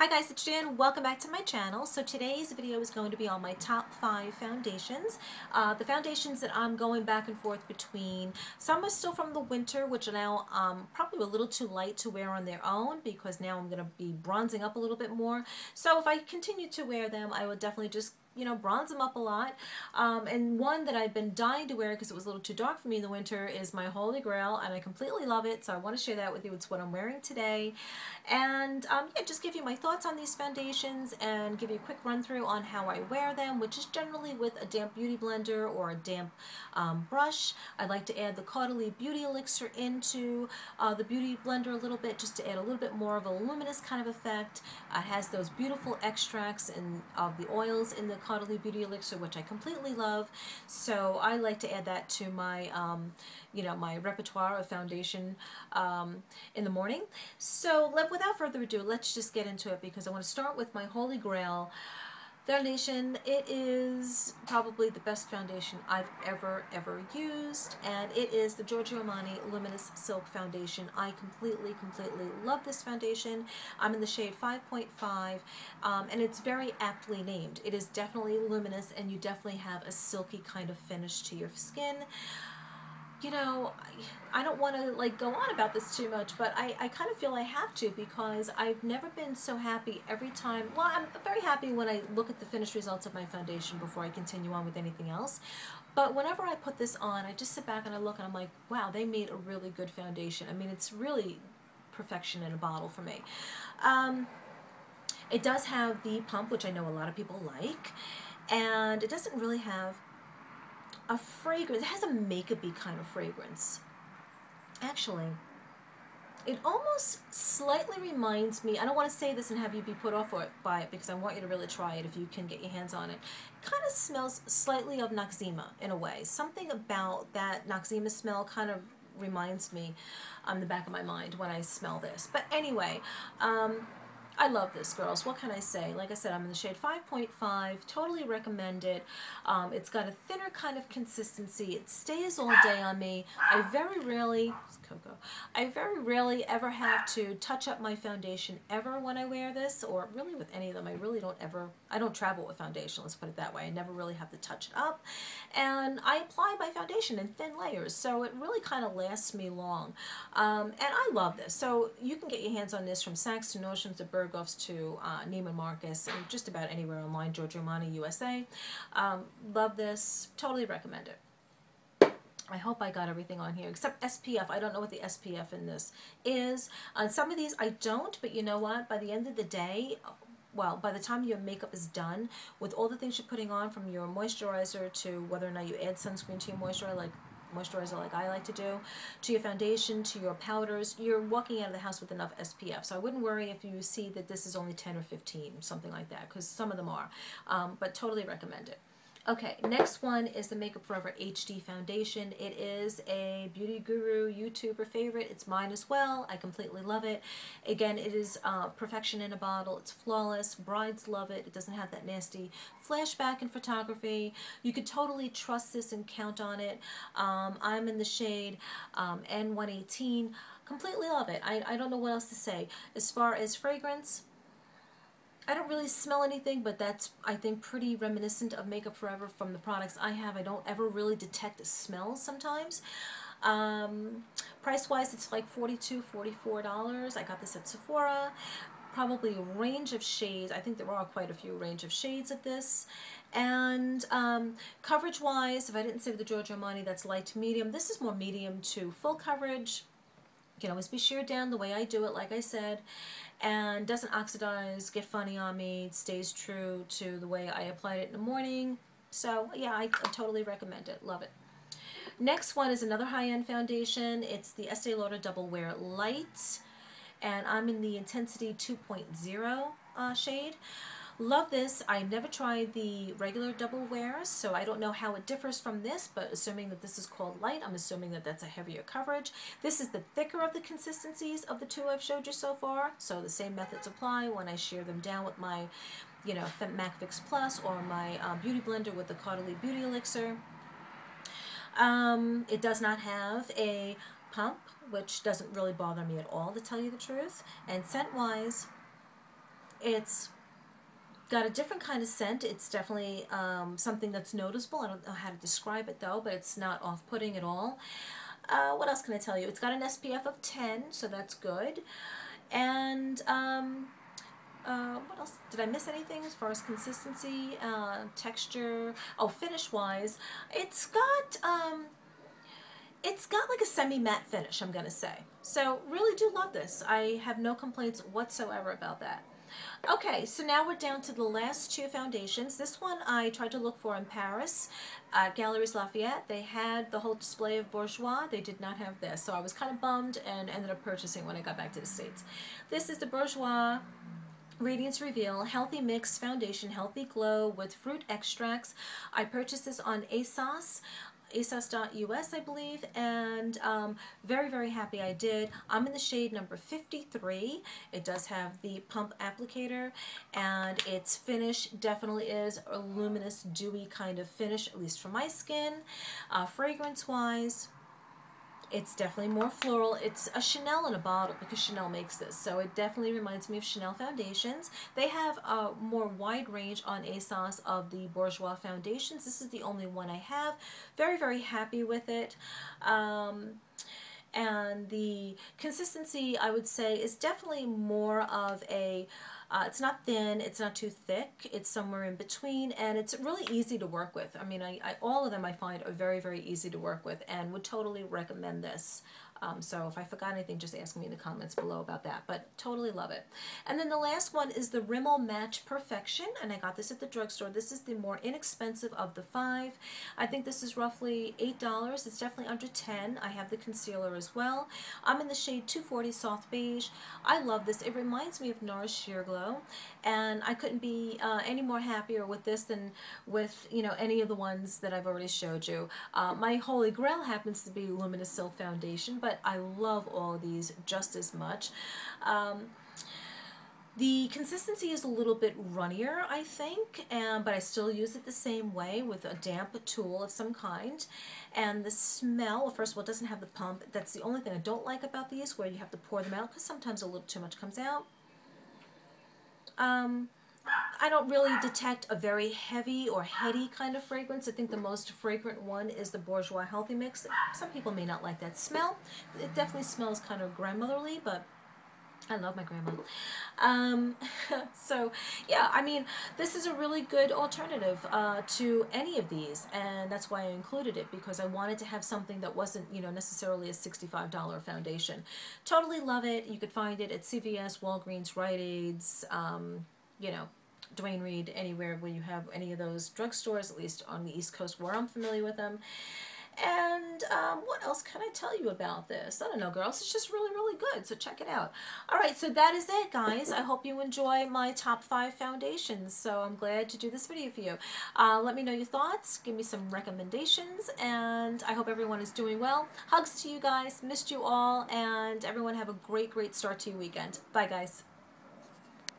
Hi guys, it's Jan. Welcome back to my channel. So today's video is going to be on my top 5 foundations. The foundations that I'm going back and forth between. Some are still from the winter, which are now probably a little too light to wear on their own because now I'm going to be bronzing up a little bit more. So if I continue to wear them, I will definitely just bronze them up a lot. And one that I've been dying to wear because it was a little too dark for me in the winter is my Holy Grail, and I completely love it, so I want to share that with you. It's what I'm wearing today. And yeah, just give you my thoughts on these foundations and give you a quick run through on how I wear them, which is generally with a damp beauty blender or a damp brush. I like to add the Caudalie Beauty Elixir into the beauty blender a little bit just to add a little bit more of a luminous kind of effect. It has those beautiful extracts of the oils in the Caudalie Beauty Elixir, which I completely love. So I like to add that to my my repertoire of foundation in the morning. So without further ado, let's just get into it because I want to start with my Holy Grail foundation. It is probably the best foundation I've ever used, and it is the Giorgio Luminous Silk Foundation. I completely love this foundation. I'm in the shade 5.5, and it's very aptly named. It is definitely luminous, and you definitely have a silky kind of finish to your skin. I don't want to go on about this too much, but I kind of feel I have to because I've never been so happy every time. Well, I'm very happy when I look at the finished results of my foundation before I continue on with anything else. But whenever I put this on, I just sit back and I look and I'm like, wow, they made a really good foundation. I mean, it's really perfection in a bottle for me. It does have the pump, which I know a lot of people like, and it doesn't really have a fragrance. It has a makeup-y kind of fragrance. Actually, it almost slightly reminds me, I don't want to say this and have you be put off by it because I want you to really try it if you can get your hands on it. It kind of smells slightly of Noxzema in a way. Something about that Noxzema smell kind of reminds me on the back of my mind when I smell this. But anyway, I love this, girls. What can I say? Like I said, I'm in the shade 5.5. Totally recommend it. It's got a thinner kind of consistency. It stays all day on me. I very rarely ever have to touch up my foundation ever when I wear this, or really with any of them. I don't travel with foundation, let's put it that way. I never really have to touch it up. And I apply my foundation in thin layers, so it really kind of lasts me long. And I love this. So you can get your hands on this from Saks to Nordstrom's to Bergdorf's to Neiman Marcus and just about anywhere online, Couturemomnyc USA. Love this. Totally recommend it. I hope I got everything on here except SPF. I don't know what the SPF in this is. On some of these I don't, but you know what? By the end of the day, well, by the time your makeup is done, with all the things you're putting on, from your moisturizer to whether or not you add sunscreen to your moisturizer like I like to do, to your foundation, to your powders, you're walking out of the house with enough SPF. So I wouldn't worry if you see that this is only 10 or 15, something like that, because some of them are. But totally recommend it. Okay, next one is the Makeup Forever HD Foundation. It is a beauty guru YouTuber favorite. It's mine as well. I completely love it. Again, it is perfection in a bottle. It's flawless. Brides love it. It doesn't have that nasty flashback in photography. You could totally trust this and count on it. I'm in the shade N118. Completely love it. I don't know what else to say. As far as fragrance, I don't really smell anything, but that's, I think, pretty reminiscent of Makeup Forever from the products I have. I don't ever really detect smells sometimes. Price-wise, it's like $42, $44. I got this at Sephora. Probably a range of shades. I think there are quite a few range of shades of this. And coverage-wise, if I didn't say with the Giorgio Armani, that's light to medium. This is more medium to full coverage. You can always be sheared down the way I do it, like I said, and doesn't oxidize, get funny on me. It stays true to the way I applied it in the morning. So yeah, I totally recommend it. Love it. Next one is another high-end foundation. It's the Estee Lauder Double Wear Light, and I'm in the Intensity 2.0 shade. Love this. I never tried the regular double wear, so I don't know how it differs from this, but assuming that this is called light, I'm assuming that that's a heavier coverage. This is the thicker of the consistencies of the two I've showed you so far, so the same methods apply when I shear them down with my, MAC Fix Plus or my beauty blender with the Caudalie Beauty Elixir. It does not have a pump, which doesn't really bother me at all, to tell you the truth. And scent-wise, It's got a different kind of scent. It's definitely something that's noticeable. I don't know how to describe it though, but it's not off-putting at all. What else can I tell you? It's got an SPF of 10, so that's good. And what else? Did I miss anything as far as consistency, texture? Oh, finish-wise, it's got like a semi-matte finish, I'm gonna say. So really do love this. I have no complaints whatsoever about that. Okay, so now we're down to the last two foundations. This one I tried to look for in Paris at Galeries Lafayette. They had the whole display of Bourjois. They did not have this, so I was kind of bummed and ended up purchasing when I got back to the States. This is the Bourjois Radiance Reveal Healthy Mix Foundation, Healthy Glow with Fruit Extracts. I purchased this on ASOS. ASOS.US, I believe, and very, very happy I did. I'm in the shade number 53. It does have the pump applicator, and its finish definitely is a luminous, dewy kind of finish, at least for my skin. Fragrance-wise, it's definitely more floral. It's a Chanel in a bottle because Chanel makes this. So it definitely reminds me of Chanel foundations. They have a more wide range on ASOS of the Bourjois foundations. This is the only one I have. Very, very happy with it. And the consistency, I would say, is definitely more of a, it's not thin, it's not too thick, it's somewhere in between, and it's really easy to work with. I mean, all of them I find are very, very easy to work with and would totally recommend this. So if I forgot anything, just ask me in the comments below about that, but totally love it. And then the last one is the Rimmel Match Perfection, and I got this at the drugstore. This is the more inexpensive of the 5. I think this is roughly $8. It's definitely under 10. I have the concealer as well. I'm in the shade 240 Soft Beige. I love this. It reminds me of NARS Sheer Glow, and I couldn't be any more happier with this than with, you know, any of the ones that I've already showed you. My holy grail happens to be Luminous Silk Foundation, but I love all of these just as much. The consistency is a little bit runnier, I think, but I still use it the same way with a damp tool of some kind. And the smell, well, first of all, it doesn't have the pump. That's the only thing I don't like about these, where you have to pour them out, because sometimes a little too much comes out. I don't really detect a very heavy or heady kind of fragrance. I think the most fragrant one is the Bourjois Healthy Mix. Some people may not like that smell. It definitely smells kind of grandmotherly, but I love my grandma. So yeah, I mean, this is a really good alternative to any of these, and that's why I included it, because I wanted to have something that wasn't, you know, necessarily a $65 foundation. Totally love it. You could find it at CVS, Walgreens, Rite Aids, you know, Duane Reade, anywhere where you have any of those drugstores, at least on the East Coast where I'm familiar with them. And what else can I tell you about this? I don't know, girls. It's just really, really good. So check it out. All right, so that is it, guys. I hope you enjoy my top 5 foundations. So I'm glad to do this video for you. Let me know your thoughts. Give me some recommendations. And I hope everyone is doing well. Hugs to you guys. Missed you all. And everyone have a great, great start to your weekend. Bye, guys.